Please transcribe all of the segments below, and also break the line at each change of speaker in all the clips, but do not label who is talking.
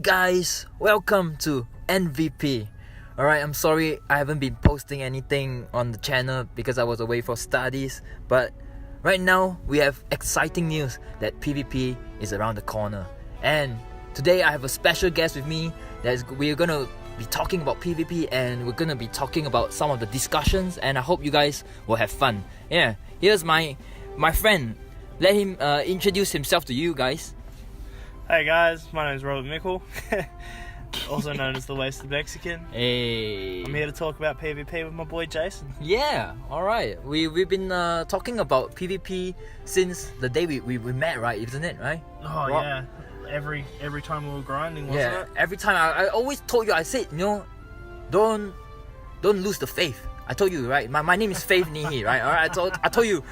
guys, welcome to MVP. Alright, I'm sorry I haven't been posting anything on the channel because I was away for studies, but right now we have exciting news that PvP is around the corner. And today I have a special guest with me we're gonna be talking about PvP, and we're gonna be talking about some of the discussions, and I hope you guys will have fun. Yeah, here's my friend. Let him introduce himself to you guys.
Hey guys, my name is Robert Mickle, also known as the Wasted Mexican.
Hey.
I'm here to talk about PvP with my boy Jason.
Yeah, alright. We've been talking about PvP since the day we met, right? Isn't it, right?
Oh yeah, every time we were grinding, wasn't it?
Every time I always told you, I said, don't lose the faith. I told you, right? My name is Faith Nihi, right? Alright, I told you,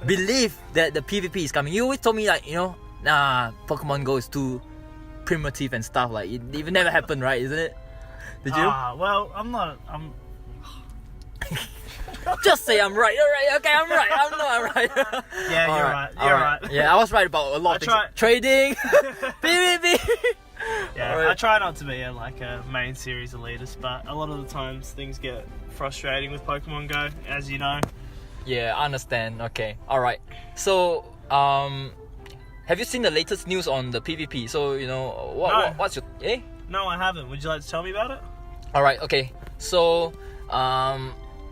believe that the PvP is coming. You always told me nah, Pokemon Go is too primitive and stuff. Like it never happened, right? Isn't it? Did you?
Well, I'm
Just say I'm right. Alright, okay, I'm right. I'm not right.
Yeah, you're right. You're right.
Yeah, I was right about a lot of things. Trading, PvP.
Yeah,
right.
I try not to be a main series elitist, but a lot of the times things get frustrating with Pokemon Go, as you know.
Yeah, I understand. Okay, alright. So, have you seen the latest news on the PvP? So, what's your...
No, I haven't. Would you like to tell me about it?
Alright, okay. So,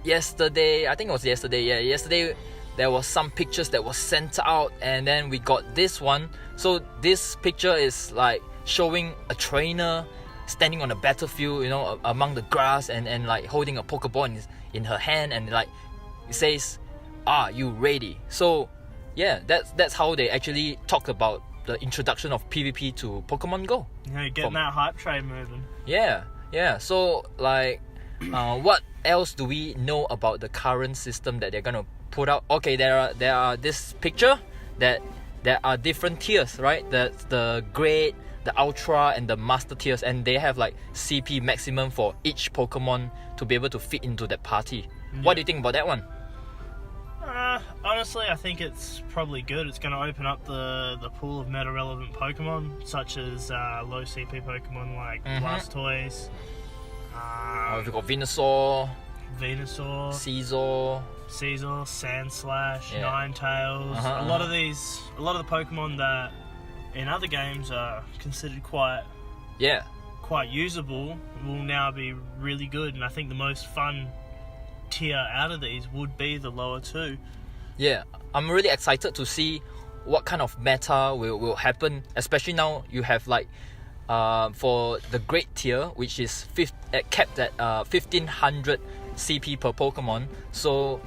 yesterday, I think it was yesterday, yesterday there was some pictures that was sent out, and then we got this one. So, this picture is like showing a trainer standing on a battlefield, among the grass, and like holding a Pokeball in her hand, and like it says, "Are you ready?" So yeah, that's how they actually talked about the introduction of PvP to Pokemon Go.
Yeah, getting that hype train moving.
Yeah. So like, what else do we know about the current system that they're gonna put out? Okay, there are this picture that there are different tiers, right? The Great, the Ultra, and the Master tiers, and they have like CP maximum for each Pokemon to be able to fit into that party. Yeah. What do you think about that one?
Honestly, I think it's probably good. It's going to open up the pool of meta-relevant Pokemon, such as low CP Pokemon like Blastoise.
We've got Venusaur,
Caesar, Sandslash, Ninetales. A lot of the Pokemon that in other games are considered quite usable will now be really good, and I think the most fun tier out of these would be the lower two. Yeah,
I'm really excited to see what kind of meta will happen, especially now you have like for the Great tier, which is capped at 1500 CP per Pokemon. So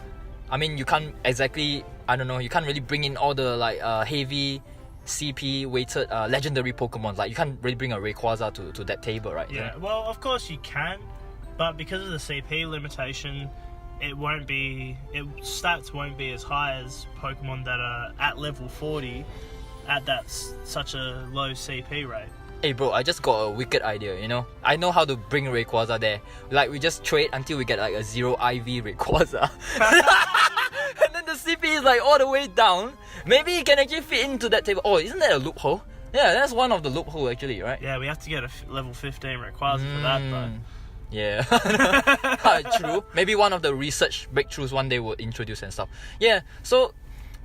I mean, you can't exactly, you can't really bring in all the like heavy CP weighted legendary Pokemon. Like you can't really bring a Rayquaza to that table, right?
Yeah, well, of course you can, but because of the CP limitation, stats won't be as high as Pokemon that are at level 40 at that such a low CP rate.
Hey bro, I just got a wicked idea, I know how to bring Rayquaza there. Like we just trade until we get like a 0 IV Rayquaza. And then the CP is like all the way down. Maybe it can actually fit into that table. Oh, isn't that a loophole? Yeah, that's one of the loophole actually, right?
Yeah, we have to get a level 15 Rayquaza for that though.
Yeah, true. Maybe one of the research breakthroughs one day will introduce and stuff. Yeah, so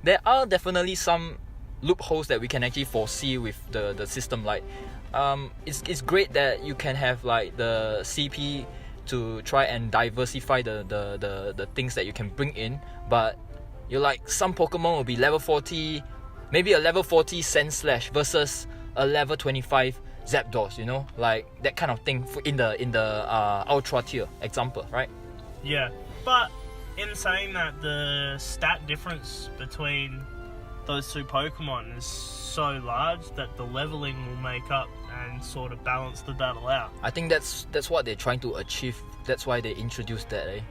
there are definitely some loopholes that we can actually foresee with the system. Like, it's great that you can have like the CP to try and diversify the things that you can bring in, but you're like some Pokemon will be level 40, maybe a level 40 Sandslash versus a level 25 Zapdos, like that kind of thing in the Ultra tier example, right?
Yeah, but in saying that, the stat difference between those two Pokemon is so large that the leveling will make up and sort of balance the battle out.
I think that's what they're trying to achieve. That's why they introduced that, eh?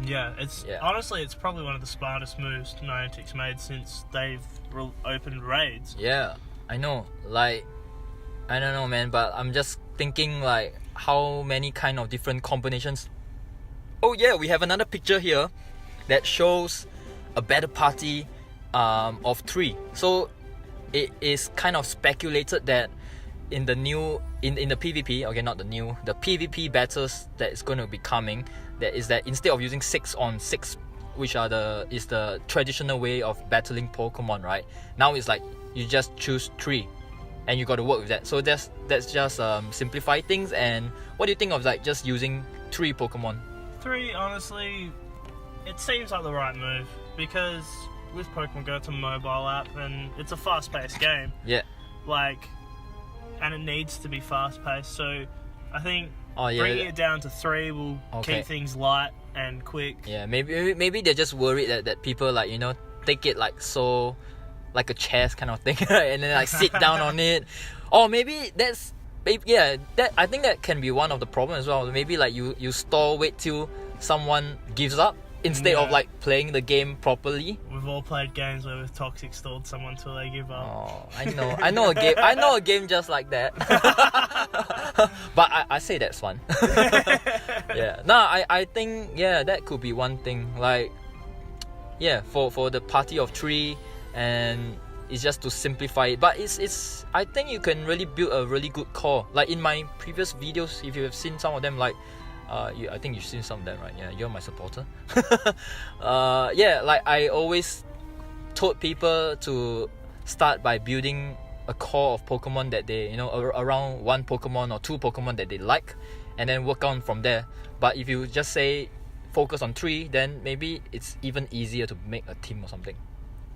Yeah, honestly, it's probably one of the smartest moves Niantic's made since they've opened raids.
Yeah, I know. Like, I don't know, man, but I'm just thinking like how many kind of different combinations. Oh yeah, we have another picture here that shows a battle party of 3. So it is kind of speculated that in the new in the PvP, okay, not the new, the PvP battles that is going to be coming, that instead of using 6 on 6, which is the traditional way of battling Pokemon, right? Now it's like you just choose 3 and you got to work with that. So that's just simplify things. And what do you think of like just using 3 Pokemon?
3, honestly, it seems like the right move, because with Pokemon Go, it's a mobile app and it's a fast-paced game.
Yeah.
Like, and it needs to be fast-paced. So I think
yeah,
bringing it down to 3 will keep things light and quick.
Yeah, maybe they're just worried that people like, you know, take it like so, like a chess kind of thing, right? And then like sit down on it. Or maybe I think that can be one of the problems as well. Maybe like you wait till someone gives up instead of like playing the game properly.
We've all played games where we've toxic stalled someone till they give up.
Oh, I know a game just like that. But I say that's fun. Yeah. No, I think that could be one thing. Like, for the party of 3, and it's just to simplify it. But it's I think you can really build a really good core. Like in my previous videos, if you have seen some of them, like I think you've seen some of them, right? Yeah, you're my supporter. Like I always told people to start by building a core of Pokemon that they, you know, around 1 Pokemon or 2 Pokemon that they like, and then work on from there. But if you just say focus on 3, then maybe it's even easier to make a team or something.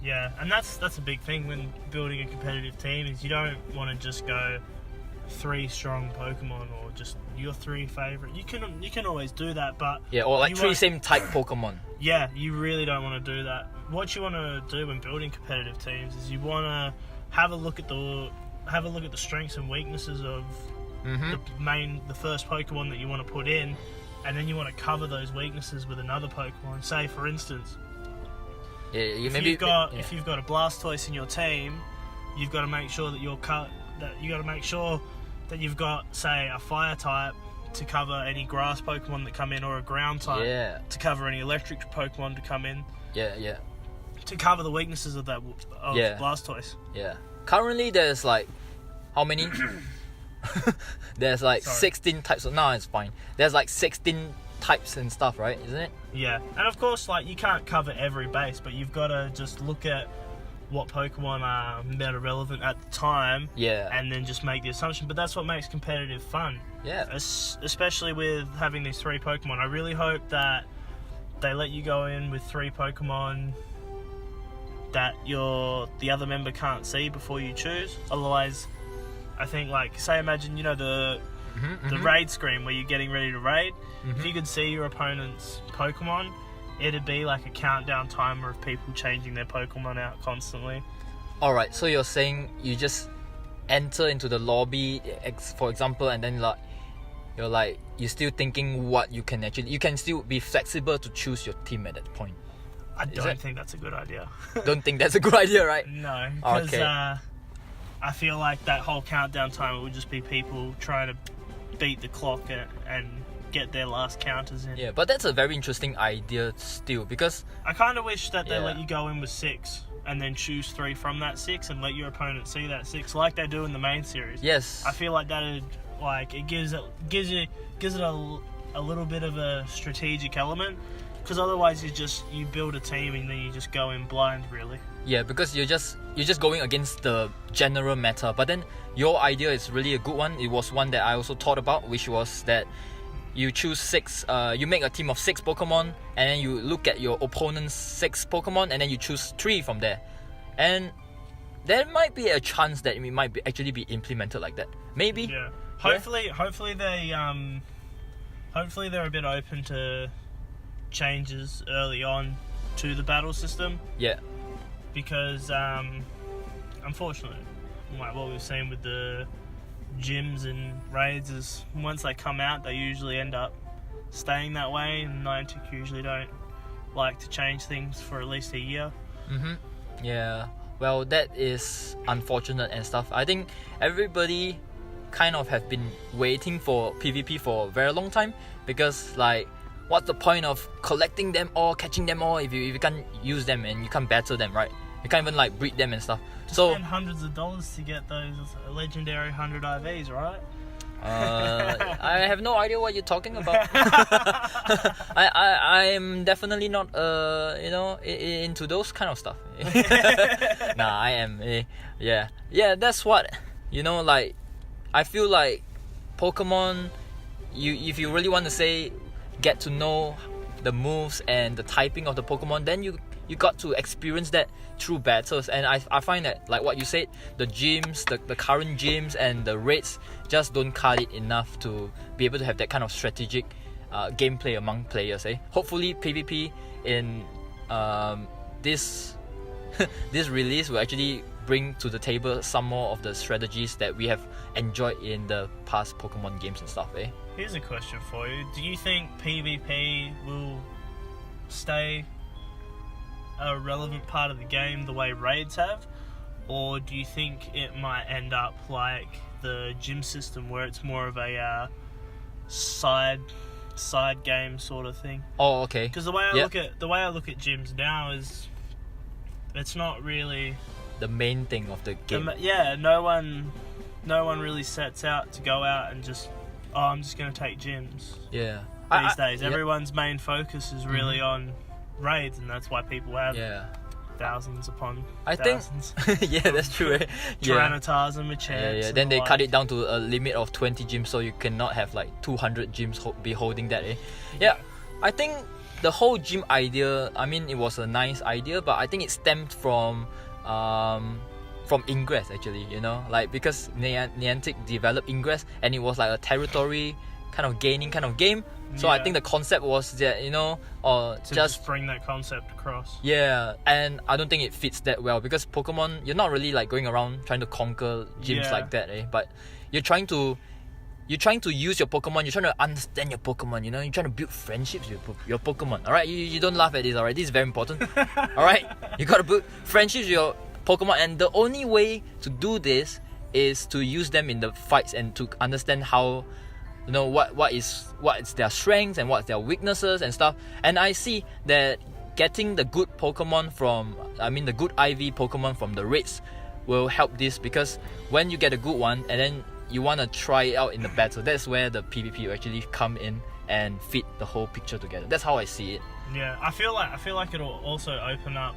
Yeah, and that's a big thing when building a competitive team, is you don't want to just go 3 strong Pokemon or just your 3 favorite. You can always do that, but
or like 3 same type Pokemon.
Yeah, you really don't want to do that. What you want to do when building competitive teams is you want to have a look at the strengths and weaknesses of the first Pokemon that you want to put in, and then you want to cover those weaknesses with another Pokemon. Say, for instance, if you've got a Blastoise in your team, you've got to make sure that you've got, say, a Fire type to cover any Grass Pokemon that come in, or a Ground type to cover any Electric Pokemon to come in.
Yeah.
To cover the weaknesses of Blastoise.
Yeah. Currently, there's like how many? There's like 16 types. No, it's fine. There's like 16 types and stuff, right? Isn't it?
Yeah. And of course, like, you can't cover every base, but you've got to just look at what Pokemon are meta relevant at the time.
Yeah.
And then just make the assumption. But that's what makes competitive fun.
Yeah.
Especially with having these 3 Pokemon. I really hope that they let you go in with 3 Pokemon that the other member can't see before you choose. Otherwise, I think, like, say, imagine, you know, the raid screen where you're getting ready to raid. If you could see your opponent's Pokemon, it'd be like a countdown timer of people changing their Pokemon out constantly.
Alright, so you're saying you just enter into the lobby, for example, and then like you're still thinking what you can still be flexible to choose your team at that point.
I don't think that's a good idea.
Don't think that's a good idea, right?
No, because I feel like that whole countdown timer would just be people trying to beat the clock and get their last counters in.
Yeah, but that's a very interesting idea still, because
I kind of wish that they let you go in with 6 and then choose 3 from that 6 and let your opponent see that 6, like they do in the main series.
Yes.
I feel like that'd, like, it gives it a little bit of a strategic element, because otherwise you build a team and then you just go in blind, really.
Yeah, because you're just going against the general meta. But then your idea is really a good one. It was one that I also thought about, which was that you choose 6, you make a team of 6 Pokemon, and then you look at your opponent's 6 Pokemon, and then you choose 3 from there. And there might be a chance that it might actually be implemented like that. Maybe.
Yeah. Hopefully they're a bit open to changes early on to the battle system.
Yeah.
Because unfortunately, like what we've seen with the gyms and raids, is once they come out, they usually end up staying that way, and Niantic usually don't like to change things for at least a year.
Yeah, well, that is unfortunate and stuff. I think everybody kind of have been waiting for PvP for a very long time, because like, what's the point of collecting them all, catching them all if you can't use them and you can't battle them, right? You can't even like breed them and stuff. So
Spend hundreds of dollars to get those legendary 100 IVs, right?
I have no idea what you're talking about. I'm definitely not into those kind of stuff. Nah, I am. Yeah. That's what like. I feel like Pokemon. If you really want to say, get to know the moves and the typing of the Pokemon, then you got to experience that through battles. And I find that, like what you said, the gyms, the current gyms and the raids just don't cut it enough to be able to have that kind of strategic gameplay among players. Hopefully PvP in this this release will actually bring to the table some more of the strategies that we have enjoyed in the past Pokemon games and stuff.
Here's a question for you. Do you think PvP will stay a relevant part of the game the way raids have? Or do you think it might end up like the gym system where it's more of a side game sort of thing?
Oh, okay.
Because the way I look at gyms now is it's not really
the main thing of the game.
No one really sets out to go out and just I'm just going to take gyms.
Yeah.
These days, everyone's main focus is really on raids, and that's why people have thousands upon thousands.
Yeah, that's true.
Tyranitar's and Machamps.
Yeah. Then they cut it down to a limit of 20 gyms, so you cannot have like 200 gyms be holding that. Yeah. I think the whole gym idea, I mean, it was a nice idea, but I think it stemmed from Ingress actually, like because Niantic developed Ingress and it was like a territory kind of gaining kind of game. So I think the concept was that or just
bring that concept across.
Yeah, and I don't think it fits that well because Pokemon, you're not really like going around trying to conquer gyms like that, but you're trying to use your Pokemon, you're trying to understand your Pokemon, you're trying to build friendships with your Pokemon. Alright, you don't laugh at this, alright? This is very important. Alright? You gotta build friendships with your Pokemon, and the only way to do this is to use them in the fights and to understand how what is their strengths and what's their weaknesses and stuff. And I see that getting the good Pokemon the good IV Pokemon from the raids will help this, because when you get a good one and then you want to try it out in the battle, that's where the PvP will actually come in and fit the whole picture together. That's how I see it.
Yeah, I feel like it'll also open up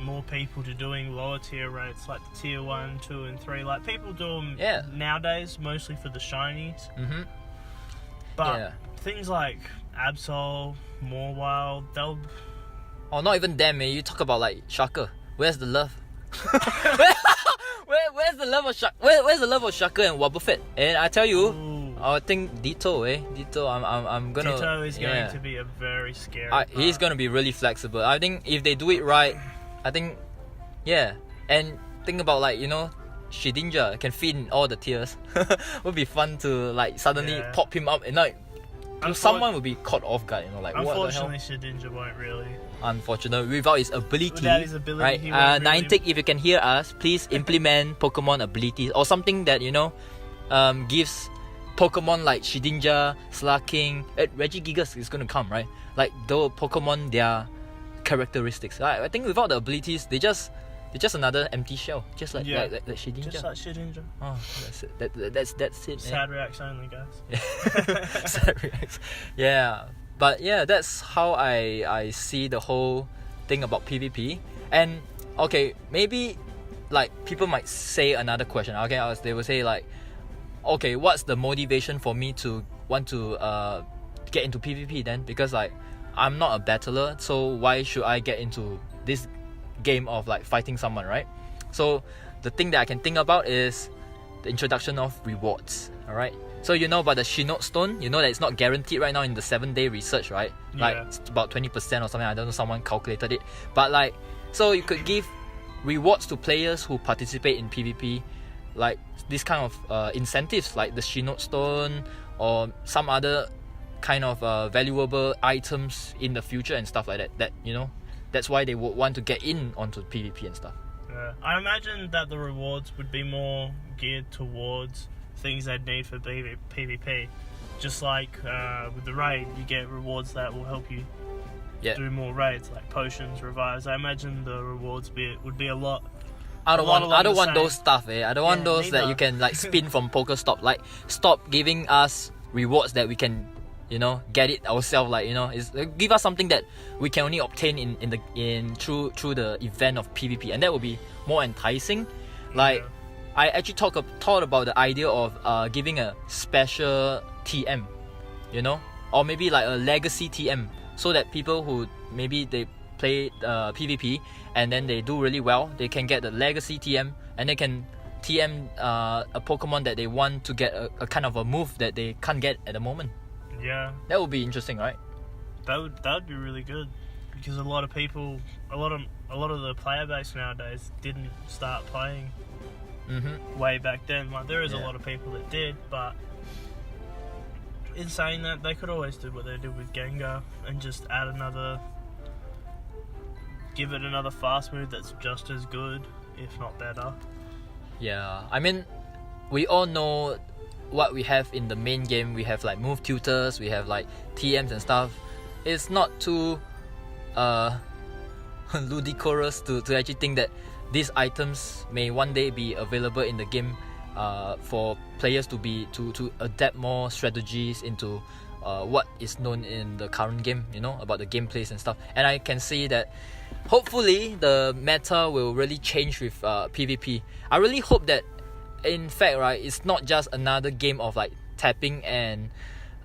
more people to doing lower tier rates, like the tier 1, 2 and 3. Like people do them nowadays mostly for the shinies. But things like Absol, Mawile, they'll...
Oh, not even them, man. You talk about like Shaka. Where's the love? Where's the love of Shaka? Where's the love of Shaka and Wobbuffet? And I tell you, I think Ditto, Ditto. I'm gonna.
Ditto is going to be a very scary.
He's gonna be really flexible. I think if they do it right, I think, and think about like Shedinja can fit in all the tiers. Would be fun to like suddenly pop him up and like someone would be caught off guard. Like
unfortunately,
what the hell?
Shedinja won't really.
Unfortunately, without his ability, right?
Really...
Niantic, if you can hear us, please implement Pokemon abilities or something that gives Pokemon like Shedinja, Slaking, Regigigas is gonna come, right? Like those Pokemon, their characteristics. I think without the abilities, they're just another empty shell, just like Shedinja.
Just like Shedinja.
Oh, that's it. That's it.
Sad reacts only, guys.
Sad reacts. Yeah. But that's how I see the whole thing about PvP. And okay, maybe like people might say another question. Okay, they will say like, okay, what's the motivation for me to want to get into PvP then? Because like I'm not a battler, so why should I get into this game of like fighting someone, right? So the thing that I can think about is the introduction of rewards. Alright, so about the Shield Stone, that it's not guaranteed right now in the 7-day research, right? Like it's about 20% or something. I don't know, someone calculated it, but like, so you could give rewards to players who participate in PvP, like this kind of incentives, like the Shield Stone or some other kind of valuable items in the future and stuff like that. That that's why they would want to get in onto PvP and stuff.
Yeah, I imagine that the rewards would be more geared towards things they'd need for PvP. Just like with the raid, you get rewards that will help you do more raids, like potions, revives. I imagine the rewards would be a lot.
I don't
along
want
the
those stuff, eh? I don't want those that
neither.
you can like spin from Pokestop. Like, stop giving us rewards that we can, get it ourselves. Like, give us something that we can only obtain through the event of PvP, and that would be more enticing. Like, I actually thought about the idea of giving a special TM, or maybe like a legacy TM, so that people who maybe they play PvP and then they do really well, they can get the legacy TM and they can TM a Pokemon that they want to get a kind of a move that they can't get at the moment.
Yeah,
that would be interesting, right?
That would be really good, because a lot of people, a lot of the player base nowadays didn't start playing way back then. Like, there is a lot of people that did, but in saying that, they could always do what they did with Gengar and just give it another fast move that's just as good, if not better.
Yeah, I mean, we all know what we have in the main game. We have like move tutors, we have like TMs and stuff. It's not too ludicrous to actually think that these items may one day be available in the game for players to adapt more strategies into what is known in the current game, about the gameplays and stuff. And I can see that hopefully the meta will really change with PvP. I really hope that, in fact, right, it's not just another game of like tapping and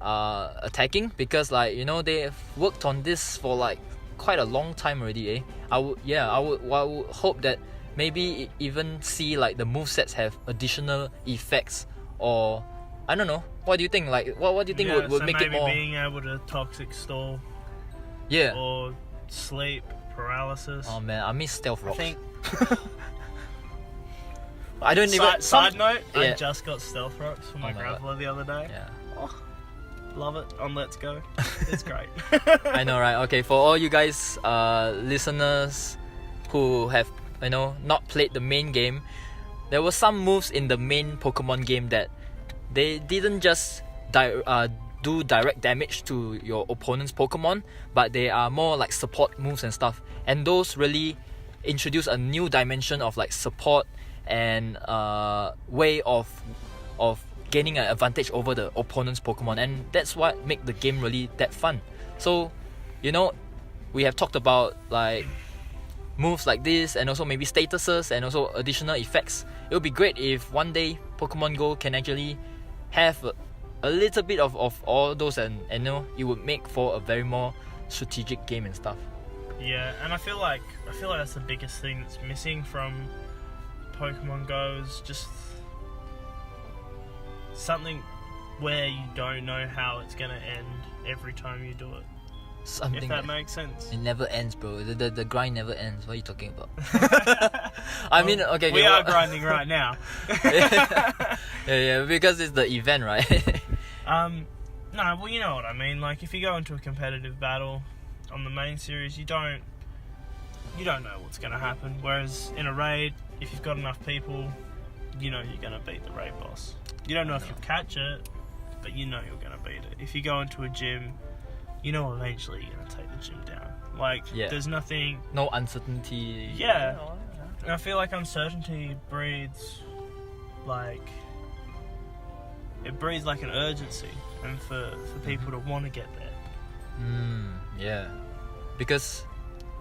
attacking, because they've worked on this for like quite a long time already. I would hope that maybe even see like the movesets have additional effects, or I don't know. What do you think? Like, what do you think would make it more?
Maybe being able to toxic stall.
Yeah.
Or sleep paralysis.
Oh man, I miss stealth rocks.
I think.
I don't even.
Side note, I just got stealth rocks for my grandpa the other day.
Yeah.
Oh, love it on Let's Go. It's great.
I know, right? Okay, for all you guys, listeners who have not played the main game, there were some moves in the main Pokemon game that they didn't just do direct damage to your opponent's Pokemon, but they are more like support moves and stuff. And those really introduce a new dimension of like support and way of gaining an advantage over the opponent's Pokemon, and that's what make the game really that fun. So, we have talked about like moves like this, and also maybe statuses and also additional effects. It would be great if one day Pokemon Go can actually have a little bit of all those, and it would make for a very more strategic game and stuff.
Yeah, and I feel like that's the biggest thing that's missing from Pokemon Go, is just something where you don't know how it's gonna end every time you do it.
Something
if that makes sense.
It never ends, bro. The grind never ends. What are you talking about? I mean, okay.
We are grinding right now.
yeah, because it's the event, right?
No, well, you know what I mean. Like, if you go into a competitive battle on the main series, you don't know what's gonna happen. Whereas in a raid, if you've got enough people, you're gonna beat the raid boss. You don't know if you'll catch it, but you're gonna beat it. If you go into a gym, eventually you're gonna take the gym down. Like, there's nothing.
No uncertainty.
Yeah. And I feel like uncertainty breeds like an urgency, and for people to want to get there.
Yeah.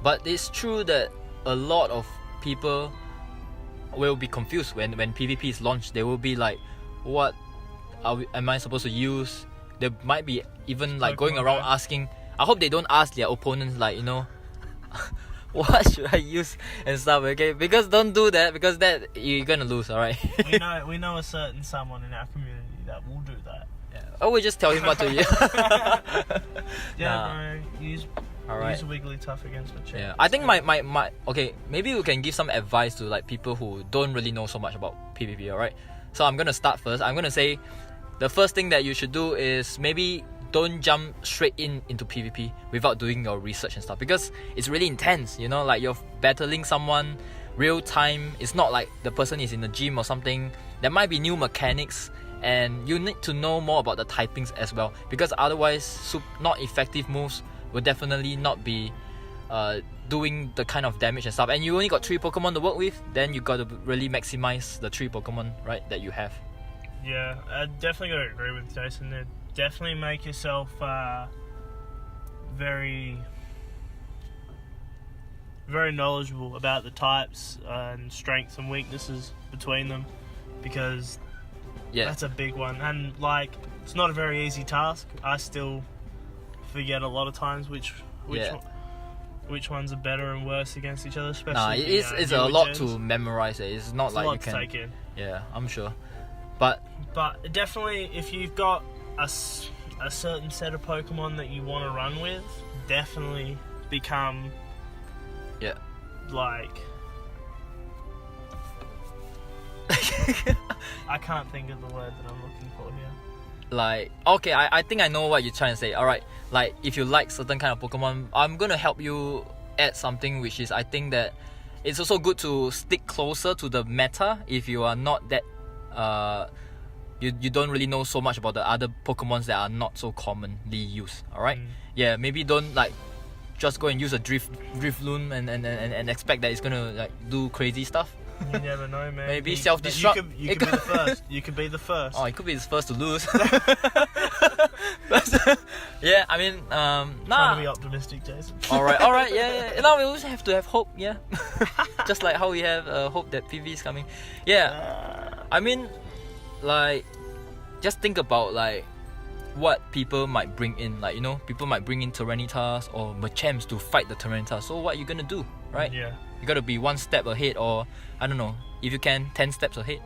But it's true that a lot of people will be confused when PvP is launched. They will be like, what am I supposed to use? They might be even like going around asking. I hope they don't ask their opponents like, what should I use and stuff, okay? Because don't do that, because that you're gonna lose, alright?
we know a certain someone in our community that will do that.
Yeah. Oh, we just tell him what to use.
Bro, use Wigglytuff against the chair.
Yeah, I think my okay, maybe we can give some advice to like people who don't really know so much about PvP, alright? So I'm gonna start first. I'm gonna say the first thing that you should do is maybe don't jump straight into PvP without doing your research and stuff, because it's really intense, like you're battling someone real time. It's not like the person is in the gym or something. There might be new mechanics, and you need to know more about the typings as well, because otherwise not effective moves will definitely not be doing the kind of damage and stuff. And you only got 3 Pokemon to work with, then you got to really maximize the 3 Pokemon, right, that you have.
Yeah, I definitely got to agree with Jason there. Definitely make yourself very, very knowledgeable about the types and strengths and weaknesses between them, because that's a big one. And like, it's not a very easy task. I still forget a lot of times which ones are better and worse against each other, especially
it's a lot to memorize. It's not like you can
take in.
Yeah, I'm sure. But
definitely, if you've got a certain set of Pokemon that you want to run with, definitely become like I can't think of the word that I'm looking for here.
Like, okay, I think I know what you're trying to say. Alright, like if you like certain kind of Pokemon, I'm gonna help you add something, which is I think that it's also good to stick closer to the meta if you are not that you don't really know so much about the other Pokemons that are not so commonly used. Alright? Yeah, maybe don't like just go and use a Drifloon and expect that it's gonna like do crazy stuff.
You never know, man.
Maybe self-destruct.
You could be the first. You could be the first.
Oh, it could be the first to lose. But, yeah, I mean,
Trying to be optimistic, Jason.
Alright, yeah. No, we always have to have hope, yeah. Just like how we have hope that PV is coming. Yeah, I mean, like, just think about like what people might bring in. Like, you know, people might bring in Tyranitas or Machamps to fight the Tyranitas. So what are you gonna do, right?
Yeah.
You gotta be 1 step ahead, or I don't know, if you can, 10 steps ahead.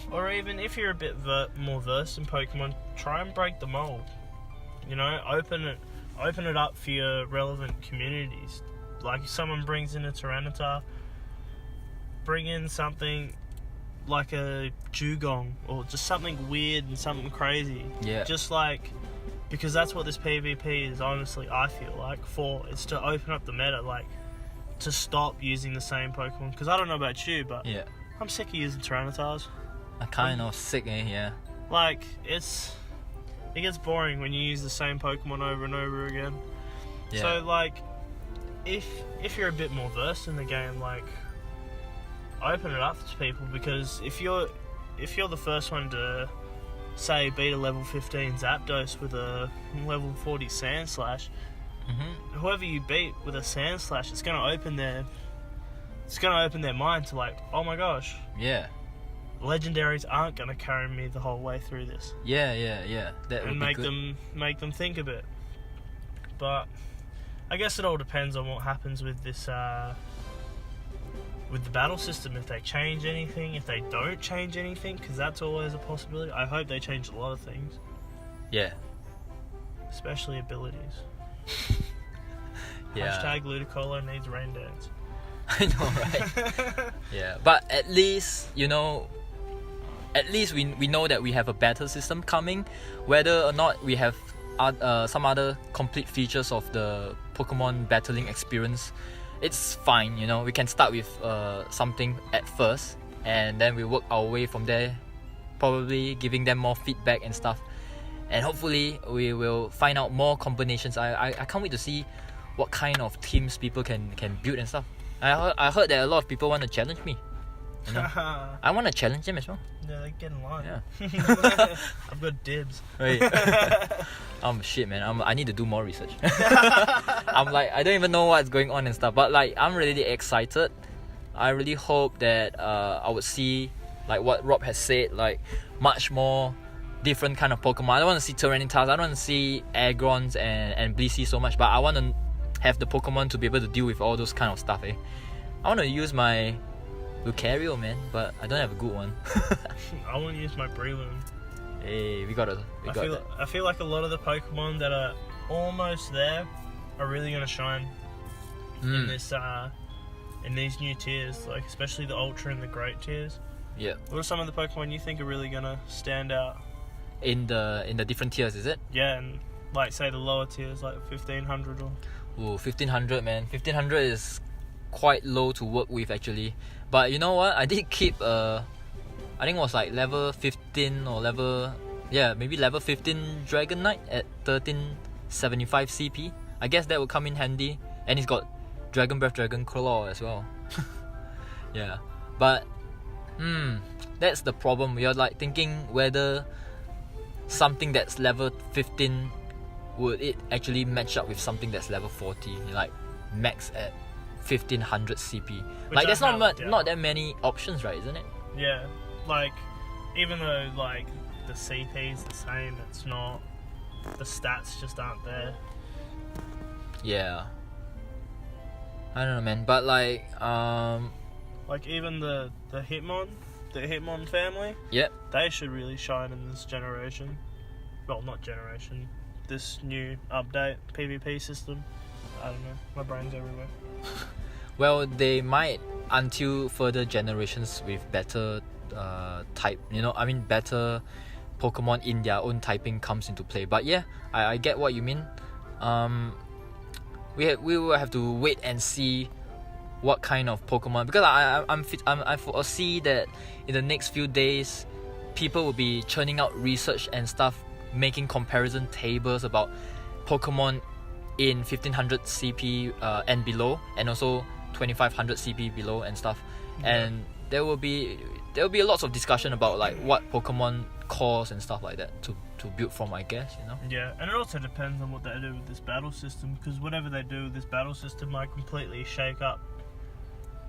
Or even if you're a bit more versed in Pokemon, try and break the mold. You know, open it up for your relevant communities. Like if someone brings in a Tyranitar, bring in something like a Dugong or just something weird and something crazy.
Yeah.
Just like, because that's what this PvP is, honestly, I feel like, for. It's to open up the meta, like, to stop using the same Pokemon. Because I don't know about you, but I'm sick of using Tyranitars.
I'm kind of sick, yeah.
Like, it gets boring when you use the same Pokemon over and over again.
Yeah.
So, like, if you're a bit more versed in the game, like, open it up to people, because if you're the first one to, say, beat a level 15 Zapdos with a level 40 Sandslash, whoever you beat with a Sandslash, it's gonna open their mind to like, oh my gosh, legendaries aren't gonna carry me the whole way through this.
That would
and
be good.
make them think a bit. But I guess it all depends on what happens with this with the battle system. If they change anything, if they don't change anything, because that's always a possibility. I hope they change a lot of things.
Yeah.
Especially abilities. Hashtag Ludicolo needs rain dance.
I know, right? Yeah, but at least, you know, we know that we have a battle system coming. Whether or not we have some other complete features of the Pokemon battling experience, it's fine, you know. We can start with something at first, and then we work our way from there, probably giving them more feedback and stuff. And hopefully we will find out more combinations. I can't wait to see what kind of teams people can build and stuff. I heard that a lot of people want to challenge me. You know? I want to challenge them as well.
Yeah, they get in line.
Yeah.
I've got dibs.
Wait. Shit, man. I need to do more research. I'm like, I don't even know what's going on and stuff. But like, I'm really excited. I really hope that I would see, like what Rob has said, like much more different kind of Pokemon. I don't want to see Tyranitas. I don't want to see Agrons and Blissey so much. But I want to have the Pokemon to be able to deal with all those kind of stuff. I want to use my Lucario, man, but I don't have a good one.
I want to use my Breloom.
Hey,
I feel like a lot of the Pokemon that are almost there are really going to shine in this in these new tiers, like especially the Ultra and the Great tiers.
Yeah.
What are some of the Pokemon you think are really going to stand out?
In the different tiers, is it?
Yeah, and like say the lower tiers, like 1500 or...
Ooh, 1500, man. 1500 is quite low to work with actually. But you know what? I did keep I think it was like level 15 or maybe level 15 Dragonite at 1375 CP. I guess that would come in handy. And he's got Dragon Breath, Dragon Claw as well. Yeah, but that's the problem. We are like thinking whether something that's level 15 would it actually match up with something that's level 40, like max at 1500 CP. Like there's not that many options, right? Isn't it?
Yeah, like even though like the CP is the same, it's not. The stats just aren't there.
Yeah. I don't know, man. But like
even the Hitmon family.
Yep.
They should really shine in this generation. Well, not generation. This new update PvP system. I don't know. My brain's everywhere.
Well, they might until further generations with better type. Better Pokemon in their own typing comes into play. But yeah, I get what you mean. We will have to wait and see what kind of Pokemon, because I foresee that in the next few days people will be churning out research and stuff, making comparison tables about Pokemon in 1500 CP and below, and also 2500 CP below and stuff. And there will be lots of discussion about like what Pokemon cores and stuff like that to build from, I guess,
Yeah, and it also depends on what they do with this battle system, because whatever they do with this battle system might completely shake up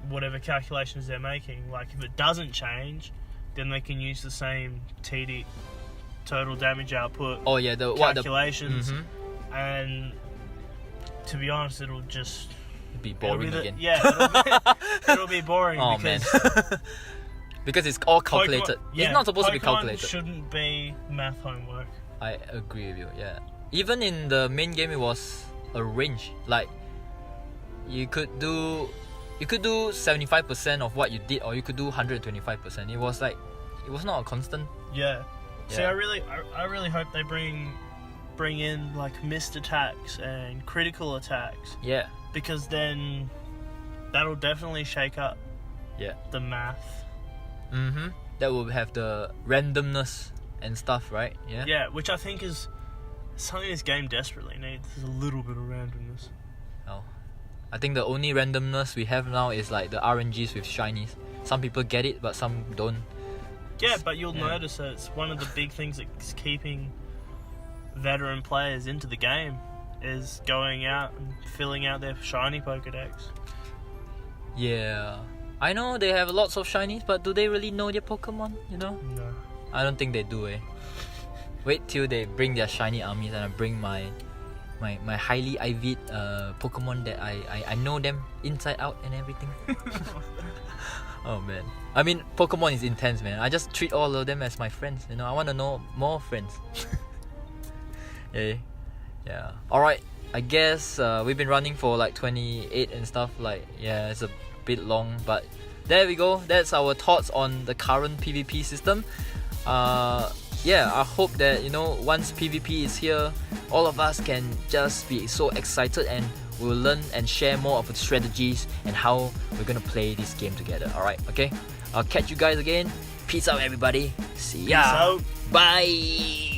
whatever calculations they're making. Like if it doesn't change, then they can use the same TD, total damage output, calculations, and to be honest, it'll just
be boring again.
Yeah, it'll be boring because
man. Because it's all calculated. It's not supposed to be calculated.
Pokemon shouldn't be math homework.
I agree with you. Yeah, even in the main game, it was a range. Like you could do 75% of what you did, or you could do 125%. It was not a constant.
Yeah. See, I really hope they bring in like missed attacks and critical attacks.
Yeah.
Because then that'll definitely shake up.
Yeah.
The math.
That will have the randomness and stuff, right? Yeah.
Yeah, which I think is something this game desperately needs. There's a little bit of randomness.
Oh. I think the only randomness we have now is like the RNGs with shinies. Some people get it, but some don't.
Yeah, but you'll notice that it's one of the big things that's keeping veteran players into the game is going out and filling out their shiny Pokedex.
Yeah. I know they have lots of shinies, but do they really know their Pokemon,
No.
I don't think they do, Wait till they bring their shiny armies and I bring my highly IV'd Pokemon that I know them inside out and everything. Oh man. I mean, Pokemon is intense, man. I just treat all of them as my friends, I want to know more friends. Yeah. Alright, I guess we've been running for like 28 and stuff. It's a bit long, but there we go. That's our thoughts on the current PvP system. I hope that once PvP is here, all of us can just be so excited and we'll learn and share more of the strategies and how we're gonna play this game together. Alright, okay? I'll catch you guys again. Peace out, everybody. See ya.
Peace out.
Bye.